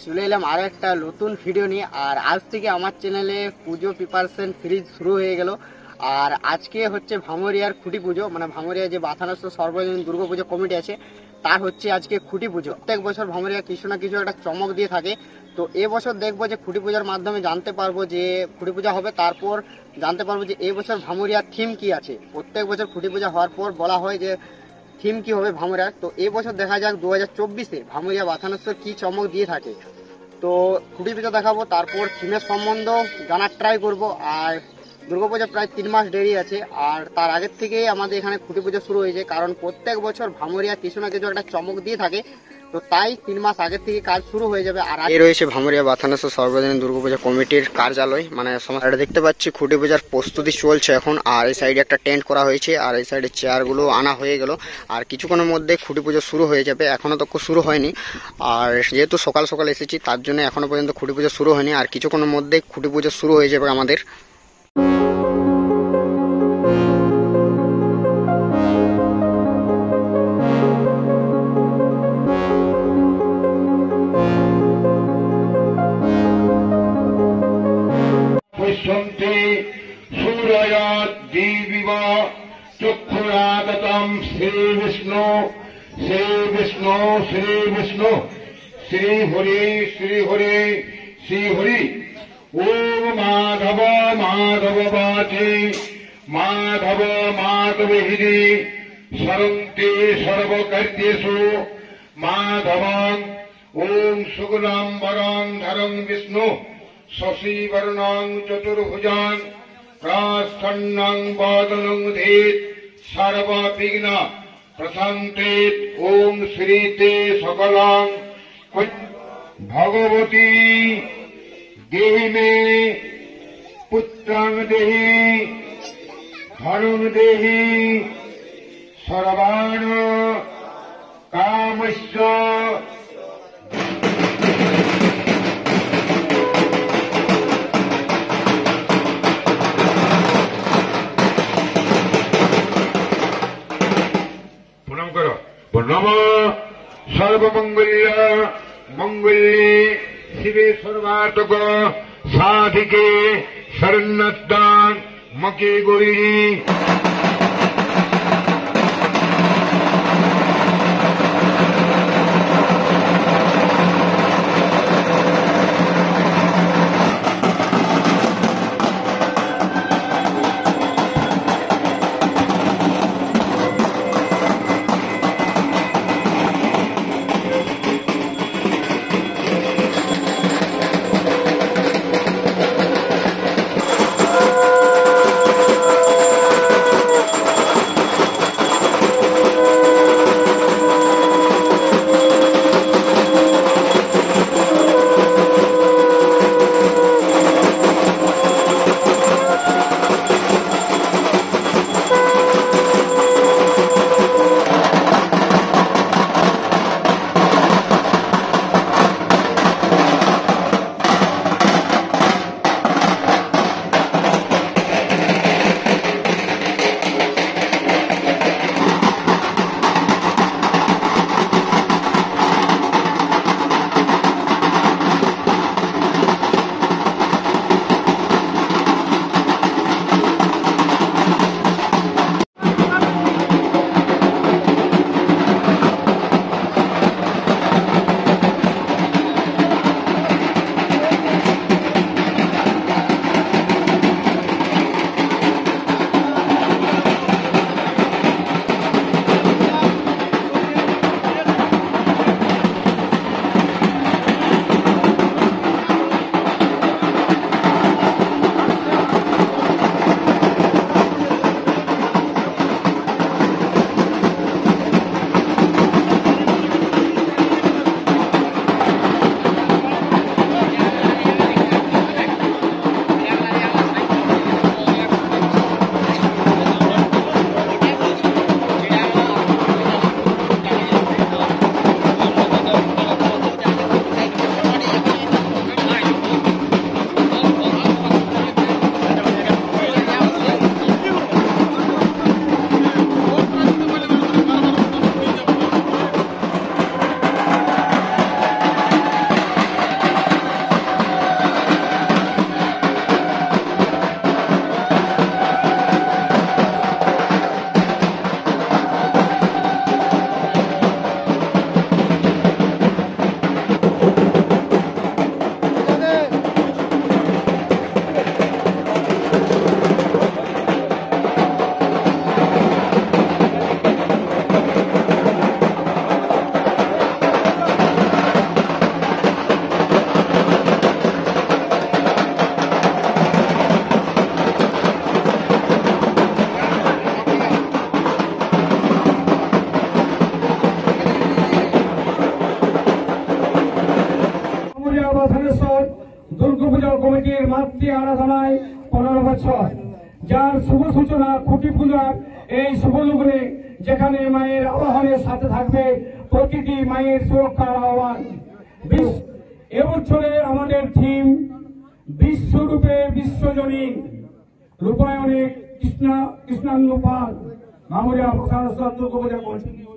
চলে এলাম আরো একটা নতুন ভিডিও নিয়ে। আর আজ থেকে আমার চ্যানেলে পুজো প্রিপারেশন সিরিজ শুরু হয়ে গেল। আর আজকে হচ্ছে ভামরিয়ার খুঁটি পুজো, মানে ভামরিয়া যে বাথানস্থ সর্বজনীন দুর্গা পুজো কমিটি আছে তার হচ্ছে আজকে খুঁটি পুজো। প্রত্যেক বছর ভামরিয়া কিছু না কিছু একটা চমক দিয়ে থাকে। তো এবছর দেখবো যে খুঁটি পূজার মাধ্যমে জানতে পারবো যে খুঁটি পূজা হবে, তারপর জানতে পারবো যে এই বছর ভামরিয়ার থিম কি আছে। প্রত্যেক বছর খুঁটি পূজা হওয়ার পর বলা হয় যে থিম কি হবে ভামরিয়ার। তো এই বছর দেখা যাক 2024-এ ভামরিয়া বাথানস্থর কি চমক দিয়ে থাকে। তো খুঁটি পুজো দেখাবো, তারপর থিমের সম্বন্ধ জানার ট্রাই করবো। আর দুর্গাপূজা প্রায় 3 মাস দেরি আছে, আর তার আগের থেকেই আমাদের এখানে খুঁটি পুজো শুরু হয়েছে, কারণ প্রত্যেক বছর ভামরিয়া কিছু না কিছু একটা চমক দিয়ে থাকে। তো তাই 3 মাস আগের থেকে কাজ শুরু হয়ে যাবে। আর এই রয়েছে ভামরিয়া বাথানস্থ সর্বজনীন দুর্গাপূজা কমিটির কার্যালয়, মানে সমস্ত দেখতে পাচ্ছি খুঁটি পূজার প্রস্তুতি চলছে এখন। আর এই সাইডে একটা টেন্ট করা হয়েছে, আর এই সাইডে চেয়ারগুলো আনা হয়ে গেল। আর কিছুক্ষণের মধ্যে খুঁটি পুজো শুরু হয়ে যাবে, এখনো তো শুরু হয়নি। আর যেহেতু সকাল সকাল এসেছি তার জন্য এখনো পর্যন্ত খুঁটি পুজো শুরু হয়নি। আর কিছুক্ষণের মধ্যে খুঁটি পুজো শুরু হয়ে যাবে আমাদের। पुष्पन्ते सूरयात् देवीव चक्षुरागतं श्रीविष्णु श्रीविष्णु श्रीविष्णु श्रीहरि श्रीहरि श्रीहरि ॐ माधव माधव वाचे माधव माधव हृदि सरन्ते सर्वकार्येषु माधवं ॐ शुक्लाम्बरं धरं विष्णु शशिवर्णं चतुर्भुजां प्रास्तन्नं बादलं धेत् सर्वविघ्न प्रशान्तेत् ॐ श्रीते सकलं भगवती देहि मे पुत्रं देहि धनं देहि सर्वान् कामश्च नमः सर्वमंगल्य मंगल्ये शिवे सर्वार्थक साधिके शरण्यदान मके गौरी। দুর্গাপূজা কমিটির মাতৃ আরাধনায় 15 বছর, যার শুভ সূচনা খুঁটি পূজার এই শুভ লগ্নে, যেখানে মায়ের আবাহনের সাথে থাকবে প্রতিটি মায়ের সুরক্ষার আহ্বান। এবছরে আমাদের থিম বিশ্বরূপে বিশ্বজনীন, রূপায়ণে কৃষ্ণান্নপাল। ভামুরিয়া দুর্গাপূজা কমিটি।